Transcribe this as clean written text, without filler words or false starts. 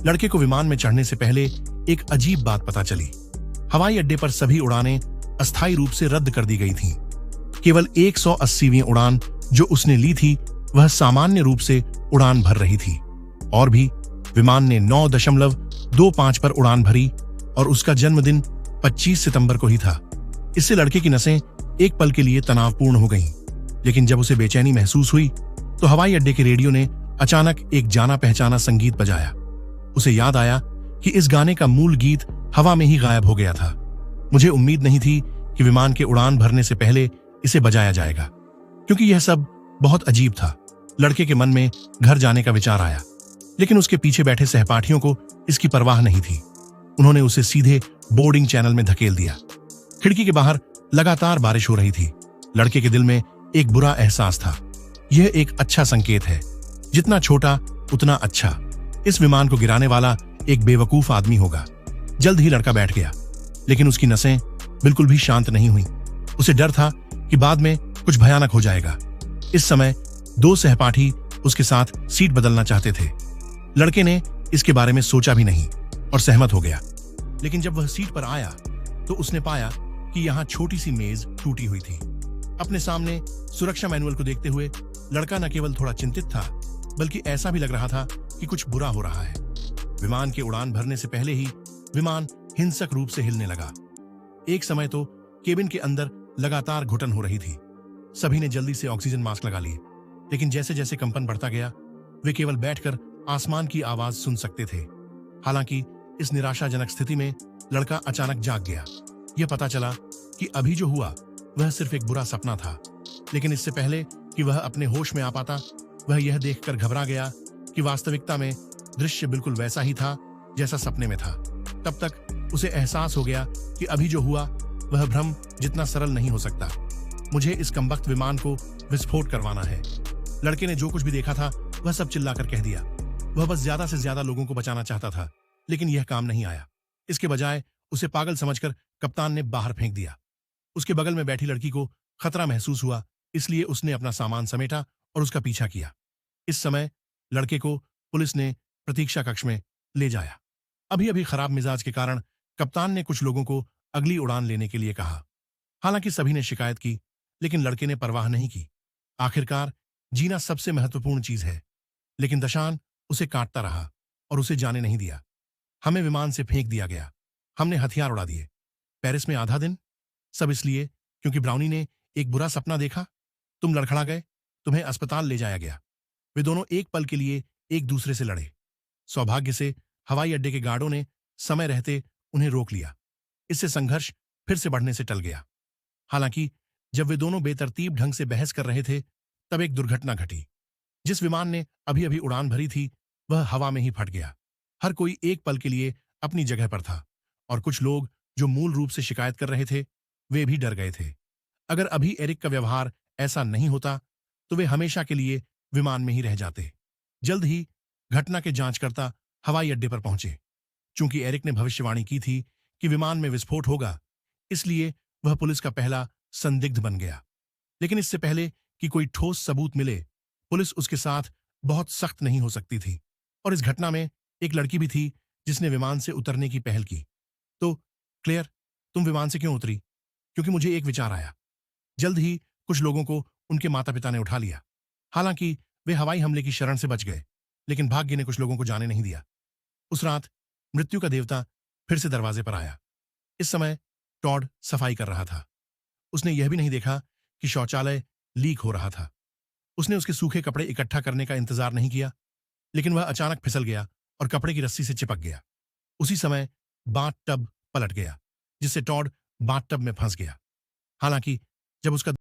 लड़के को विमान में चढ़ने से पहले एक अजीब बात पता चली। हवाई अड्डे पर सभी उड़ानें अस्थायी रूप से रद्द कर दी गई थीं। केवल 180वीं उड़ान जो उसने ली थी वह सामान्य रूप से उड़ान भर रही थी। और भी विमान ने 9.25 पर उड़ान भरी और उसका जन्मदिन 25 सितंबर को ही था। इससे लड़के की नसें एक पल के लिए तनावपूर्ण हो गईं। लेकिन जब उसे बेचैनी महसूस हुई तो हवाई अड्डे के रेडियो ने अचानक एक जाना पहचाना संगीत बजाया। उसे याद आया कि इस गाने का मूल गीत हवा में ही गायब हो गया था। मुझे उम्मीद नहीं थी कि विमान के उड़ान भरने से पहले इसे बजाया जाएगा, क्योंकि यह सब बहुत अजीब था। लड़के के मन में घर जाने का विचार आया, लेकिन उसके पीछे बैठे सहपाठियों को इसकी परवाह नहीं थी। उन्होंने उसे सीधे बोर्डिंग चैनल में धकेल दिया। खिड़की के बाहर लगातार बारिश हो रही थी। लड़के के दिल में एक बुरा एहसास था। यह एक अच्छा संकेत है, जितना छोटा उतना अच्छा। इस विमान को गिराने वाला एक बेवकूफ आदमी होगा। जल्द ही लड़का बैठ गया, लेकिन उसकी नसें बिल्कुल भी शांत नहीं हुई। उसे डर था कि बाद में कुछ भयानक हो जाएगा। इस समय 2 सहपाठी उसके साथ सीट बदलना चाहते थे। लड़के ने इसके बारे में सोचा भी नहीं और सहमत हो गया। लेकिन जब वह सीट पर आया तो उसने पाया कि यहां छोटी सी मेज टूटी हुई थी। अपने सामने सुरक्षा मैनुअल को देखते हुए लड़का न केवल थोड़ा चिंतित था, बल्कि ऐसा भी लग रहा था कि कुछ बुरा हो रहा है। विमान के उड़ान भरने से पहले ही विमान हिंसक रूप से हिलने लगा। एक समय तो केबिन के अंदर लगातार घुटन हो रही थी। सभी ने जल्दी से ऑक्सीजन मास्क लगा लिए, लेकिन जैसे जैसे कंपन बढ़ता गया वे केवल बैठकर आसमान की आवाज सुन सकते थे। हालांकि इस निराशाजनक स्थिति में लड़का अचानक जाग गया। यह पता चला कि अभी जो हुआ वह सिर्फ एक बुरा सपना था। लेकिन इससे पहले कि वह अपने होश में आ पाता, वह यह देखकर घबरा गया कि वास्तविकता में दृश्य बिल्कुल वैसा ही था जैसा सपने में था। तब तक उसे एहसास हो गया कि अभी जो हुआ वह भ्रम जितना सरल नहीं हो सकता। मुझे इस कमबख्त विमान को विस्फोट करवाना है। लड़के ने जो कुछ भी देखा था वह सब चिल्लाकर कह दिया। वह बस ज्यादा से ज्यादा लोगों को बचाना चाहता था, लेकिन यह काम नहीं आया। इसके बजाय उसे पागल समझकर कप्तान ने बाहर फेंक दिया। उसके बगल में बैठी लड़की को खतरा महसूस हुआ, इसलिए उसने अपना सामान समेटा और उसका पीछा किया। इस समय लड़के को पुलिस ने प्रतीक्षा कक्ष में ले जाया। अभी अभी खराब मिजाज के कारण कप्तान ने कुछ लोगों को अगली उड़ान लेने के लिए कहा। हालांकि सभी ने शिकायत की, लेकिन लड़के ने परवाह नहीं की। आखिरकार जीना सबसे महत्वपूर्ण चीज है। लेकिन दशान उसे काटता रहा और उसे जाने नहीं दिया। हमें विमान से फेंक दिया गया। हमने हथियार उड़ा दिए। पेरिस में आधा दिन, सब इसलिए क्योंकि ब्राउनी ने एक बुरा सपना देखा। तुम लड़खड़ा गए, तुम्हें अस्पताल ले जाया गया। वे दोनों एक पल के लिए एक दूसरे से लड़े। सौभाग्य से हवाई अड्डे के गार्डों ने समय रहते उन्हें रोक लिया। इससे संघर्ष फिर से बढ़ने से टल गया। हालांकि जब वे दोनों बेतरतीब ढंग से बहस कर रहे थे तब एक दुर्घटना घटी। जिस विमान ने अभी अभी उड़ान भरी थी वह हवा में ही फट गया। हर कोई एक पल के लिए अपनी जगह पर था और कुछ लोग जो मूल रूप से शिकायत कर रहे थे वे भी डर गए थे। अगर अभी एरिक का व्यवहार ऐसा नहीं होता तो वे हमेशा के लिए विमान में ही रह जाते। जल्द ही घटना के जांचकर्ता हवाई अड्डे पर पहुंचे। चूंकि एरिक ने भविष्यवाणी की थी कि विमान में विस्फोट होगा, इसलिए वह पुलिस का पहला संदिग्ध बन गया। लेकिन इससे पहले कि कोई ठोस सबूत मिले, पुलिस उसके साथ बहुत सख्त नहीं हो सकती थी। और इस घटना में एक लड़की भी थी जिसने विमान से उतरने की पहल की। तो क्लेयर, तुम विमान से क्यों उतरी? क्योंकि मुझे एक विचार आया। जल्द ही कुछ लोगों को उनके माता पिता ने उठा लिया। हालांकि वे हवाई हमले की शरण से बच गए, लेकिन भाग्य ने कुछ लोगों को जाने नहीं दिया। उस रात मृत्यु का देवता फिर से दरवाजे पर आया। इस समय टॉड सफाई कर रहा था। उसने यह भी नहीं देखा कि शौचालय लीक हो रहा था। उसने उसके सूखे कपड़े इकट्ठा करने का इंतजार नहीं किया, लेकिन वह अचानक फिसल गया और कपड़े की रस्सी से चिपक गया। उसी समय बाथ टब पलट गया, जिससे टॉड बाथ टब में फंस गया। हालांकि जब उसका